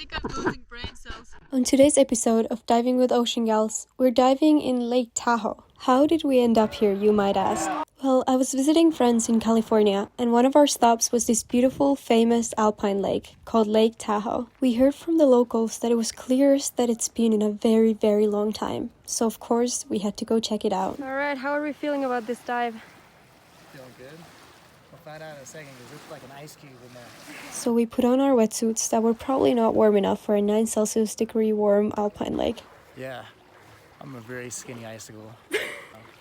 think I'm losing brain cells. On today's episode of Diving with Ocean Gals, we're diving in Lake Tahoe. How did we end up here, you might ask? Well, I was visiting friends in California, and one of our stops was this beautiful, famous alpine lake called Lake Tahoe. We heard from the locals that it was clearest that it's been in a very, very long time. So of course, we had to go check it out. Alright, how are we feeling about this dive? Feeling good. We'll find out in a second because it's like an ice cube in there. So we put on our wetsuits that were probably not warm enough for a 9 Celsius degree warm alpine lake. Yeah, I'm a very skinny icicle.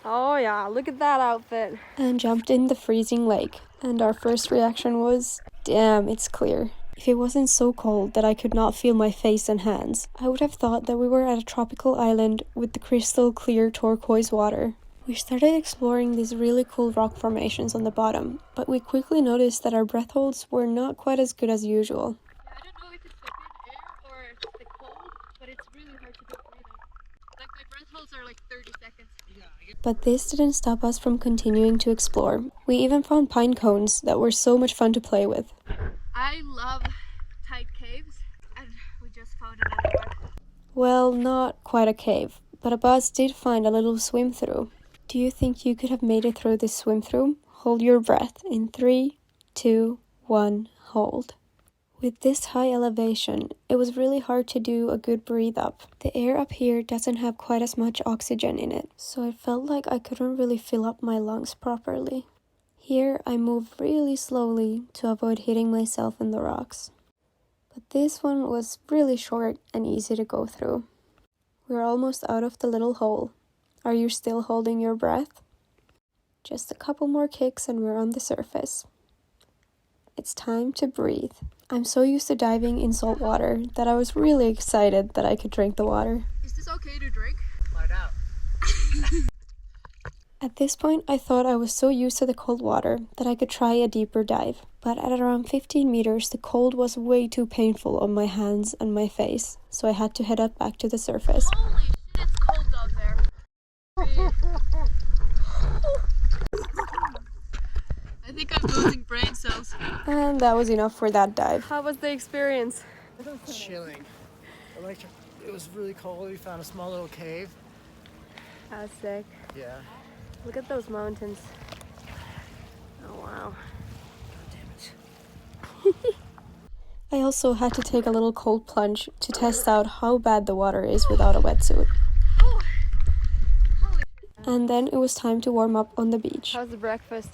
Oh yeah, look at that outfit. And jumped in the freezing lake. And our first reaction was, damn, it's clear. If it wasn't so cold that I could not feel my face and hands, I would have thought that we were at a tropical island with the crystal clear turquoise water. We started exploring these really cool rock formations on the bottom, but we quickly noticed that our breath holds were not quite as good as usual. Yeah, I don't know if it's the thin air or it's the cold, but it's really hard to get breathe out. Like my breath holds are like 30 seconds. But this didn't stop us from continuing to explore. We even found pine cones that were so much fun to play with. I love tight caves, and we just found another one. Well, not quite a cave, but a bus did find a little swim through. Do you think you could have made it through this swim through? Hold your breath in 3, 2, 1, hold. With this high elevation, it was really hard to do a good breathe up. The air up here doesn't have quite as much oxygen in it, so it felt like I couldn't really fill up my lungs properly. Here, I moved really slowly to avoid hitting myself in the rocks. But this one was really short and easy to go through. We're almost out of the little hole. Are you still holding your breath? Just a couple more kicks and we're on the surface. It's time to breathe. I'm so used to diving in salt water that I was really excited that I could drink the water. Is this okay to drink? Find out. At this point, I thought I was so used to the cold water that I could try a deeper dive. But at around 15 meters, the cold was way too painful on my hands and my face, so I had to head up back to the surface. Holy shit, it's cold down there. I think I'm losing brain cells. And that was enough for that dive. How was the experience? Chilling. It was really cold. We found a small little cave. That's sick. Yeah. Look at those mountains. Oh wow. Damn it. I also had to take a little cold plunge to test out how bad the water is without a wetsuit. And then it was time to warm up on the beach. How's the breakfast?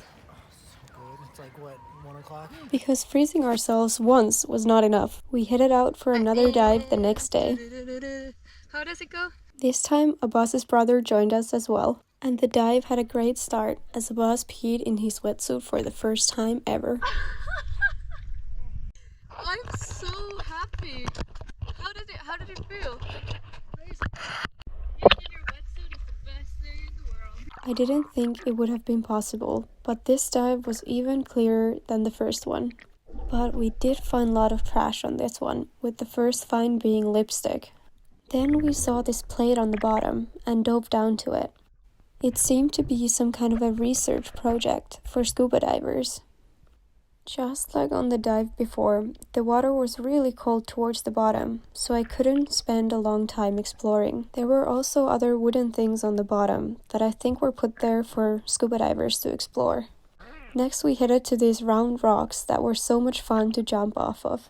Good. It's like, what, 1 o'clock? Because freezing ourselves once was not enough, we headed out for another dive the next day. How does it go? This time, Abbas's brother joined us as well. And the dive had a great start as Abbas peed in his wetsuit for the first time ever. I'm so happy. How did it feel? Being in your wetsuit is the best thing in the world. I didn't think it would have been possible, but this dive was even clearer than the first one. But we did find a lot of trash on this one, with the first find being lipstick. Then we saw this plate on the bottom and dove down to it. It seemed to be some kind of a research project for scuba divers. Just like on the dive before, the water was really cold towards the bottom, so I couldn't spend a long time exploring. There were also other wooden things on the bottom that I think were put there for scuba divers to explore. Next we headed to these round rocks that were so much fun to jump off of.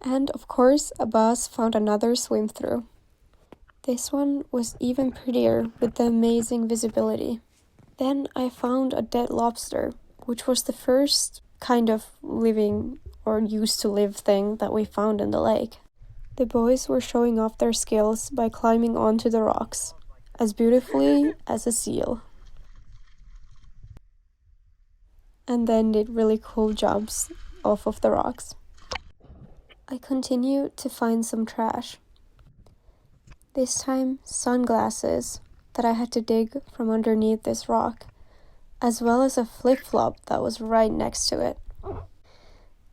And of course, Abbas found another swim through. This one was even prettier with the amazing visibility. Then I found a dead lobster, which was the first kind of living or used to live thing that we found in the lake. The boys were showing off their skills by climbing onto the rocks, as beautifully as a seal. And then did really cool jumps off of the rocks. I continued to find some trash. This time, sunglasses that I had to dig from underneath this rock, as well as a flip-flop that was right next to it.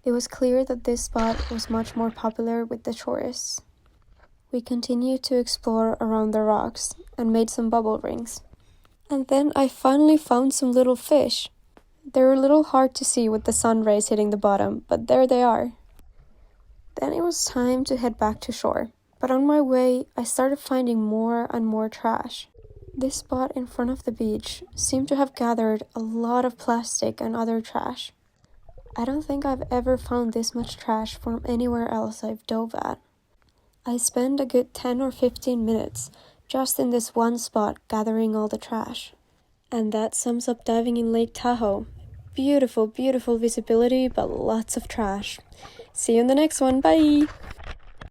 It was clear that this spot was much more popular with the tourists. We continued to explore around the rocks and made some bubble rings. And then I finally found some little fish. They're a little hard to see with the sun rays hitting the bottom, but there they are. Then it was time to head back to shore, but on my way I started finding more and more trash. This spot in front of the beach seemed to have gathered a lot of plastic and other trash. I don't think I've ever found this much trash from anywhere else I've dove at. I spent a good 10 or 15 minutes just in this one spot gathering all the trash. And that sums up diving in Lake Tahoe. Beautiful, beautiful visibility, but lots of trash. See you in the next one. Bye!